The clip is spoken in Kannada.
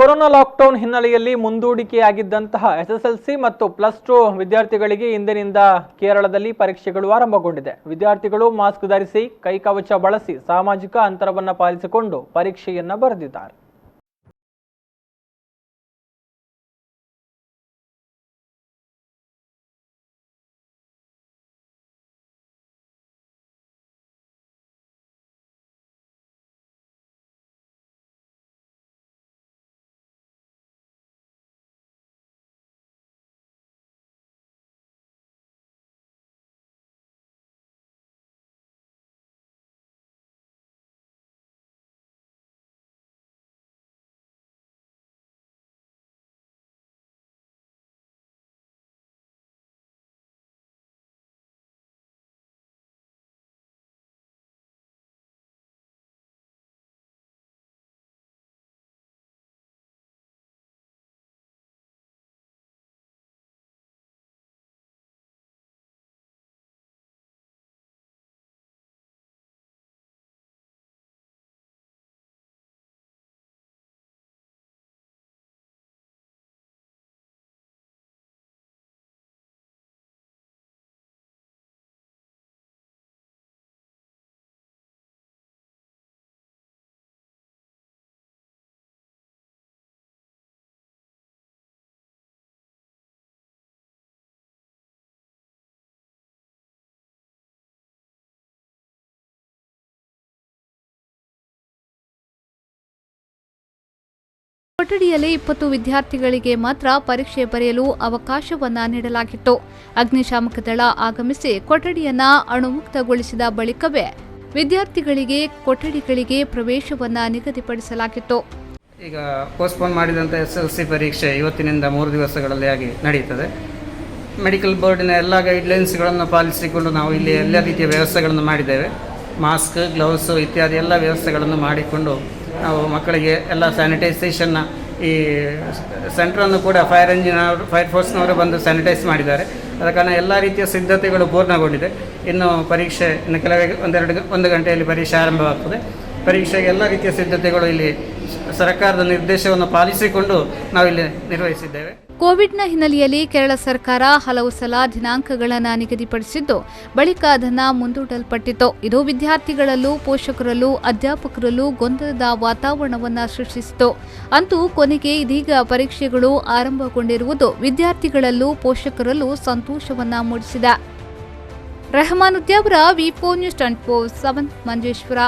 ಕೊರೋನಾ ಲಾಕ್ಡೌನ್ ಹಿನ್ನೆಲೆಯಲ್ಲಿ ಮುಂದೂಡಿಕೆಯಾಗಿದ್ದಂತಹ ಎಸ್ಎಸ್ಎಲ್ಸಿ ಮತ್ತು +2 ವಿದ್ಯಾರ್ಥಿಗಳಿಗೆ ಇಂದಿನಿಂದ ಕೇರಳದಲ್ಲಿ ಪರೀಕ್ಷೆಗಳು ಆರಂಭಗೊಂಡಿದೆ. ವಿದ್ಯಾರ್ಥಿಗಳು ಮಾಸ್ಕ್ ಧರಿಸಿ, ಕೈಕವಚ ಬಳಸಿ, ಸಾಮಾಜಿಕ ಅಂತರವನ್ನು ಪಾಲಿಸಿಕೊಂಡು ಪರೀಕ್ಷೆಯನ್ನು ಬರೆದಿದ್ದಾರೆ. ಕೊಠಡಿಯಲ್ಲಿ 20 ವಿದ್ಯಾರ್ಥಿಗಳಿಗೆ ಮಾತ್ರ ಪರೀಕ್ಷೆ ಬರೆಯಲು ಅವಕಾಶವನ್ನ ನೀಡಲಾಗಿತ್ತು. ಅಗ್ನಿಶಾಮಕ ದಳ ಆಗಮಿಸಿ ಕೊಠಡಿಯನ್ನ ಅಣುಮುಕ್ತಗೊಳಿಸಿದ ಬಳಿಕವೇ ವಿದ್ಯಾರ್ಥಿಗಳಿಗೆ ಕೊಠಡಿಗಳಿಗೆ ಪ್ರವೇಶವನ್ನ ನಿಗದಿಪಡಿಸಲಾಗಿತ್ತು. ಈಗ ಪೋಸ್ಟ್ಪೋನ್ ಮಾಡಿದಂಥ SSLC ಪರೀಕ್ಷೆ ಇವತ್ತಿನಿಂದ 3 ದಿವಸಗಳಲ್ಲಿ ಆಗಿ ನಡೆಯುತ್ತದೆ. ಮೆಡಿಕಲ್ ಬೋರ್ಡಿನ ಎಲ್ಲ ಗೈಡ್ಲೈನ್ಸ್ಗಳನ್ನು ಪಾಲಿಸಿಕೊಂಡು ನಾವು ಇಲ್ಲಿ ಎಲ್ಲ ರೀತಿಯ ವ್ಯವಸ್ಥೆಗಳನ್ನು ಮಾಡಿದ್ದೇವೆ. ಮಾಸ್ಕ್, ಗ್ಲೌಸು ಇತ್ಯಾದಿ ಎಲ್ಲ ವ್ಯವಸ್ಥೆಗಳನ್ನು ಮಾಡಿಕೊಂಡು ನಾವು ಮಕ್ಕಳಿಗೆ ಎಲ್ಲ ಸ್ಯಾನಿಟೈಸೇಷನ್ನ ಈ ಸೆಂಟ್ರನ್ನು ಕೂಡ ಫೈರ್ ಫೋರ್ಸ್ನವರು ಬಂದು ಸ್ಯಾನಿಟೈಸ್ ಮಾಡಿದ್ದಾರೆ. ಅದ ಕಾರಣ ಎಲ್ಲ ರೀತಿಯ ಸಿದ್ಧತೆಗಳು ಪೂರ್ಣಗೊಂಡಿದೆ. ಇನ್ನು ಪರೀಕ್ಷೆ ಒಂದು ಗಂಟೆಯಲ್ಲಿ ಪರೀಕ್ಷೆ ಆರಂಭವಾಗ್ತದೆ. ಪರೀಕ್ಷೆಗೆ ಎಲ್ಲ ರೀತಿಯ ಸಿದ್ಧತೆಗಳು ಇಲ್ಲಿ ಸರ್ಕಾರದ ನಿರ್ದೇಶವನ್ನು ಪಾಲಿಸಿಕೊಂಡು ನಾವಿಲ್ಲಿ ನಿರ್ವಹಿಸಿದ್ದೇವೆ. ಕೋವಿಡ್ನ ಹಿನ್ನೆಲೆಯಲ್ಲಿ ಕೇರಳ ಸರ್ಕಾರ ಹಲವು ಸಲ ದಿನಾಂಕಗಳನ್ನು ನಿಗದಿಪಡಿಸಿದ್ದು, ಬಳಿಕ ಅದನ್ನು ಮುಂದೂಡಲ್ಪಟ್ಟಿತು. ಇದು ವಿದ್ಯಾರ್ಥಿಗಳಲ್ಲೂ, ಪೋಷಕರಲ್ಲೂ, ಅಧ್ಯಾಪಕರಲ್ಲೂ ಗೊಂದಲದ ವಾತಾವರಣವನ್ನು ಸೃಷ್ಟಿಸಿತು. ಅಂತೂ ಕೊನೆಗೆ ಇದೀಗ ಪರೀಕ್ಷೆಗಳು ಆರಂಭಗೊಂಡಿರುವುದು ವಿದ್ಯಾರ್ಥಿಗಳಲ್ಲೂ, ಪೋಷಕರಲ್ಲೂ ಸಂತೋಷವನ್ನ ಮೂಡಿಸಿದೆ. ರೆಹಮಾನ್ ಉದ್ಯಾವರ, ವಿ4 ನ್ಯೂಸ್ 24/7 ಮಂಜೇಶ್ವರ.